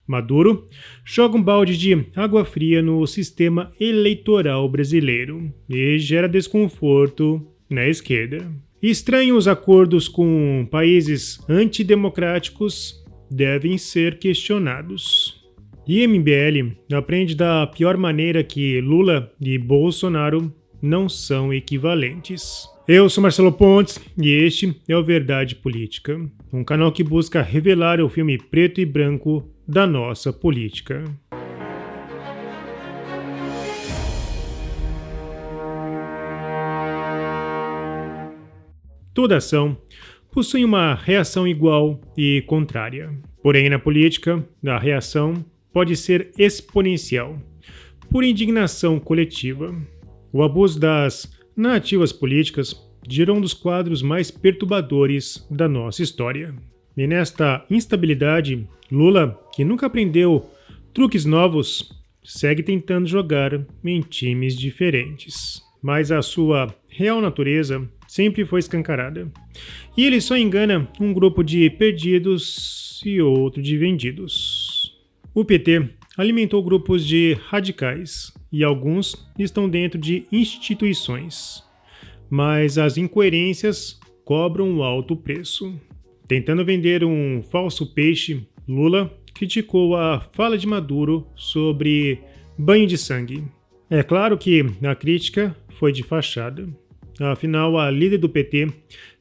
Maduro joga um balde de água fria no sistema eleitoral brasileiro e gera desconforto na esquerda. Estranhos acordos com países antidemocráticos devem ser questionados. E MBL aprende da pior maneira que Lula e Bolsonaro não são equivalentes. Eu sou Marcelo Pontes e este é o Verdade Política, um canal que busca revelar o filme preto e branco da nossa política. Toda ação possui uma reação igual e contrária. Porém, na política, a reação pode ser exponencial, por indignação coletiva. O abuso das narrativas políticas gerou um dos quadros mais perturbadores da nossa história. E nesta instabilidade, Lula, que nunca aprendeu truques novos, segue tentando jogar em times diferentes. Mas a sua real natureza sempre foi escancarada. E ele só engana um grupo de perdidos e outro de vendidos. O PT alimentou grupos de radicais e alguns estão dentro de instituições. Mas as incoerências cobram um alto preço. Tentando vender um falso peixe, Lula criticou a fala de Maduro sobre banho de sangue. É claro que a crítica foi de fachada. Afinal, a líder do PT,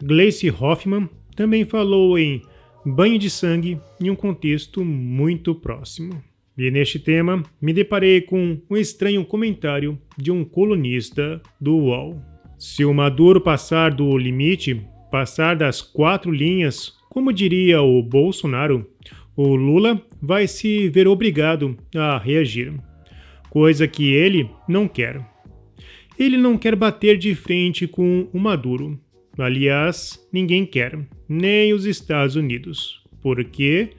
Gleisi Hoffmann, também falou em banho de sangue em um contexto muito próximo. E neste tema, me deparei com um estranho comentário de um colunista do UOL. Se o Maduro passar do limite, passar das 4 linhas, como diria o Bolsonaro, o Lula vai se ver obrigado a reagir, coisa que ele não quer. Ele não quer bater de frente com o Maduro. Aliás, ninguém quer, nem os Estados Unidos. Por quê?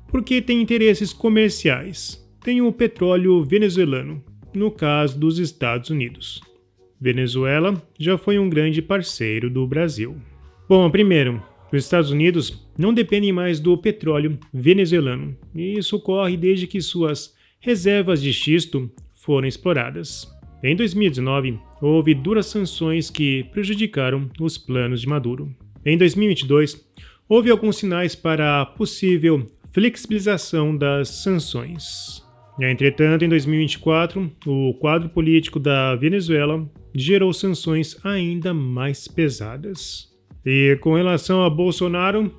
Porque tem interesses comerciais. Tem o petróleo venezuelano, no caso dos Estados Unidos. Venezuela já foi um grande parceiro do Brasil. Bom, primeiro, os Estados Unidos não dependem mais do petróleo venezuelano, e isso ocorre desde que suas reservas de xisto foram exploradas. Em 2019, houve duras sanções que prejudicaram os planos de Maduro. Em 2022, houve alguns sinais para a possível flexibilização das sanções. Entretanto, em 2024, o quadro político da Venezuela gerou sanções ainda mais pesadas. E com relação a Bolsonaro,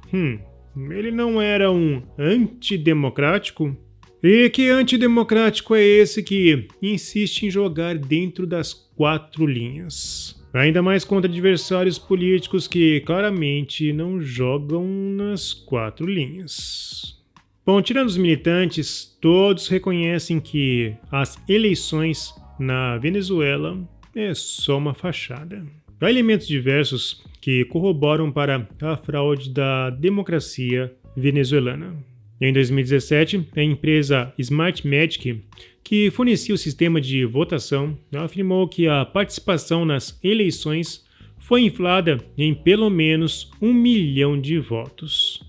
ele não era um antidemocrático? E que antidemocrático é esse que insiste em jogar dentro das 4 linhas? Ainda mais contra adversários políticos que claramente não jogam nas 4 linhas. Bom, tirando os militantes, todos reconhecem que as eleições na Venezuela é só uma fachada. Há elementos diversos que corroboram para a fraude da democracia venezuelana. Em 2017, a empresa Smartmatic, que fornecia o sistema de votação, afirmou que a participação nas eleições foi inflada em pelo menos 1 milhão de votos.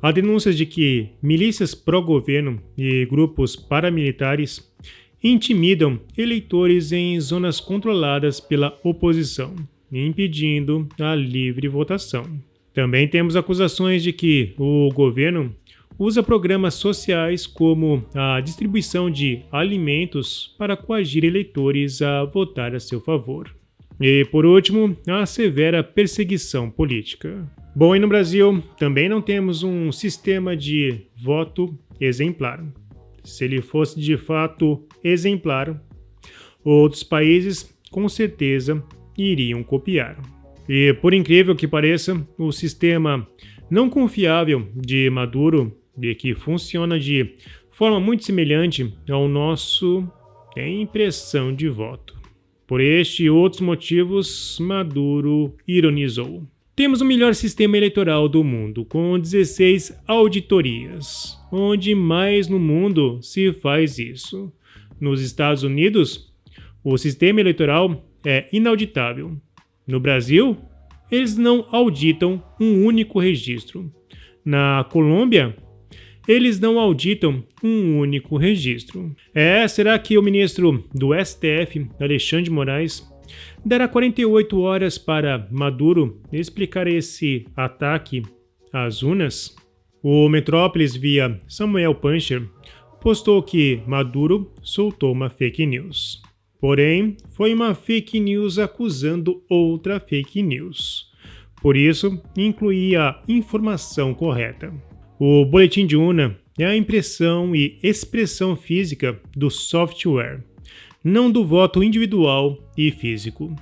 Há denúncias de que milícias pró-governo e grupos paramilitares intimidam eleitores em zonas controladas pela oposição, impedindo a livre votação. Também temos acusações de que o governo usa programas sociais como a distribuição de alimentos para coagir eleitores a votar a seu favor. E, por último, a severa perseguição política. Bom, e no Brasil também não temos um sistema de voto exemplar. Se ele fosse de fato exemplar, outros países com certeza iriam copiar. E, por incrível que pareça, o sistema não confiável de Maduro e que funciona de forma muito semelhante ao nosso tem impressão de voto. Por este e outros motivos, Maduro ironizou. Temos o melhor sistema eleitoral do mundo, com 16 auditorias. Onde mais no mundo se faz isso? Nos Estados Unidos, o sistema eleitoral é inauditável. No Brasil, eles não auditam um único registro. Na Colômbia, eles não auditam um único registro. Será que o ministro do STF, Alexandre de Moraes, dará 48 horas para Maduro explicar esse ataque às urnas? O Metrópolis, via Samuel Puncher, postou que Maduro soltou uma fake news. Porém, foi uma fake news acusando outra fake news. Por isso, incluía a informação correta. O boletim de urna é a impressão e expressão física do software, não do voto individual e físico.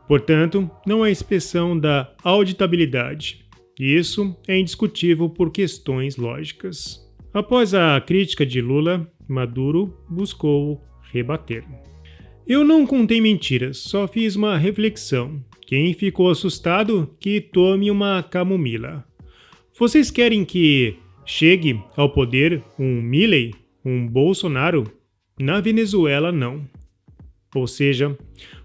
Portanto, não é expressão da auditabilidade. Isso é indiscutível por questões lógicas. Após a crítica de Lula, Maduro buscou rebater. Eu não contei mentiras, só fiz uma reflexão. Quem ficou assustado, que tome uma camomila. Vocês querem que chegue ao poder um Milei, um Bolsonaro? Na Venezuela, não. Ou seja,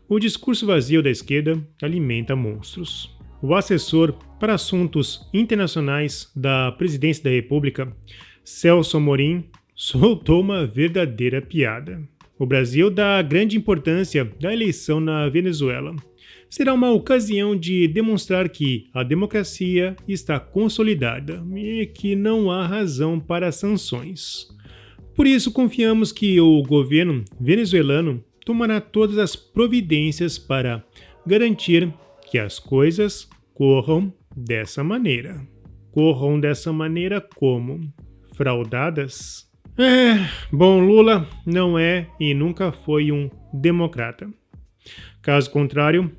o discurso vazio da esquerda alimenta monstros. O assessor para assuntos internacionais da Presidência da República, Celso Amorim, soltou uma verdadeira piada. O Brasil dá grande importância à eleição na Venezuela. Será uma ocasião de demonstrar que a democracia está consolidada e que não há razão para sanções. Por isso, confiamos que o governo venezuelano tomará todas as providências para garantir que as coisas corram dessa maneira. Corram dessa maneira como? Fraudadas? Bom, Lula não é e nunca foi um democrata. Caso contrário,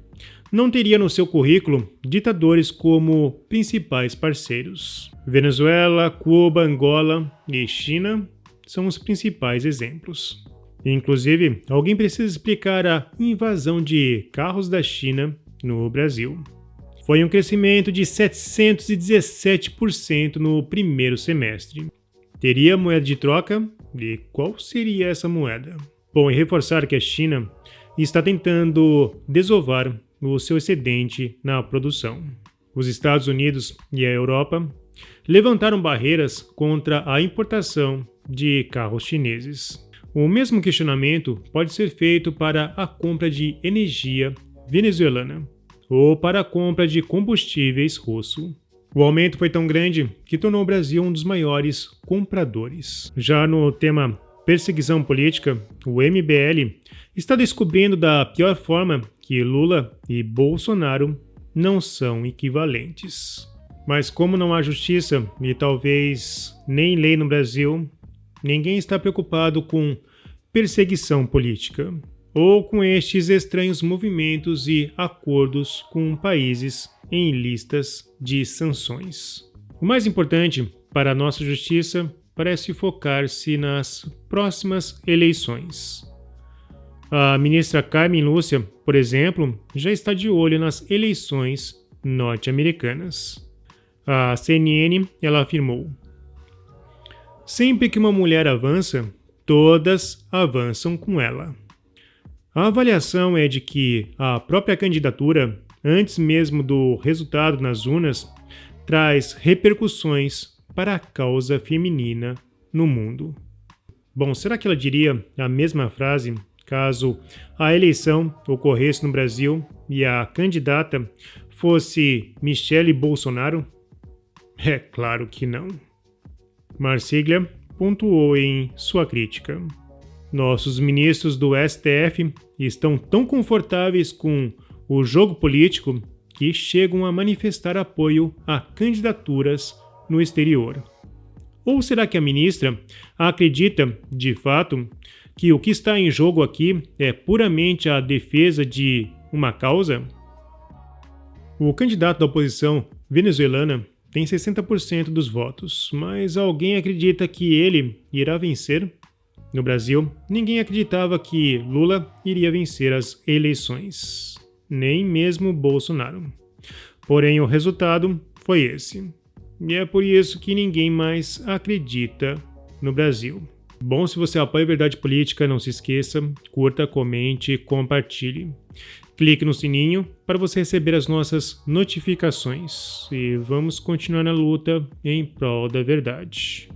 não teria no seu currículo ditadores como principais parceiros. Venezuela, Cuba, Angola e China são os principais exemplos. Inclusive, alguém precisa explicar a invasão de carros da China no Brasil. Foi um crescimento de 717% no primeiro semestre. Teria moeda de troca? E qual seria essa moeda? Bom, e reforçar que a China está tentando desovar o seu excedente na produção. Os Estados Unidos e a Europa levantaram barreiras contra a importação de carros chineses. O mesmo questionamento pode ser feito para a compra de energia venezuelana ou para a compra de combustíveis russo. O aumento foi tão grande que tornou o Brasil um dos maiores compradores. Já no tema perseguição política, o MBL está descobrindo da pior forma que Lula e Bolsonaro não são equivalentes. Mas como não há justiça e talvez nem lei no Brasil, ninguém está preocupado com perseguição política ou com estes estranhos movimentos e acordos com países em listas de sanções. O mais importante para a nossa justiça parece focar-se nas próximas eleições. A ministra Carmen Lúcia, por exemplo, já está de olho nas eleições norte-americanas. A CNN, ela afirmou: sempre que uma mulher avança, todas avançam com ela. A avaliação é de que a própria candidatura, antes mesmo do resultado nas urnas, traz repercussões para a causa feminina no mundo. Bom, será que ela diria a mesma frase caso a eleição ocorresse no Brasil e a candidata fosse Michele Bolsonaro? É claro que não. Marsiglia pontuou em sua crítica: nossos ministros do STF estão tão confortáveis com o jogo político que chegam a manifestar apoio a candidaturas no exterior. Ou será que a ministra acredita, de fato, que o que está em jogo aqui é puramente a defesa de uma causa? O candidato da oposição venezuelana tem 60% dos votos, mas alguém acredita que ele irá vencer? No Brasil, ninguém acreditava que Lula iria vencer as eleições, nem mesmo Bolsonaro. Porém, o resultado foi esse. E é por isso que ninguém mais acredita no Brasil. Bom, se você apoia a Verdade Política, não se esqueça, curta, comente e compartilhe. Clique no sininho para você receber as nossas notificações. E vamos continuar na luta em prol da verdade.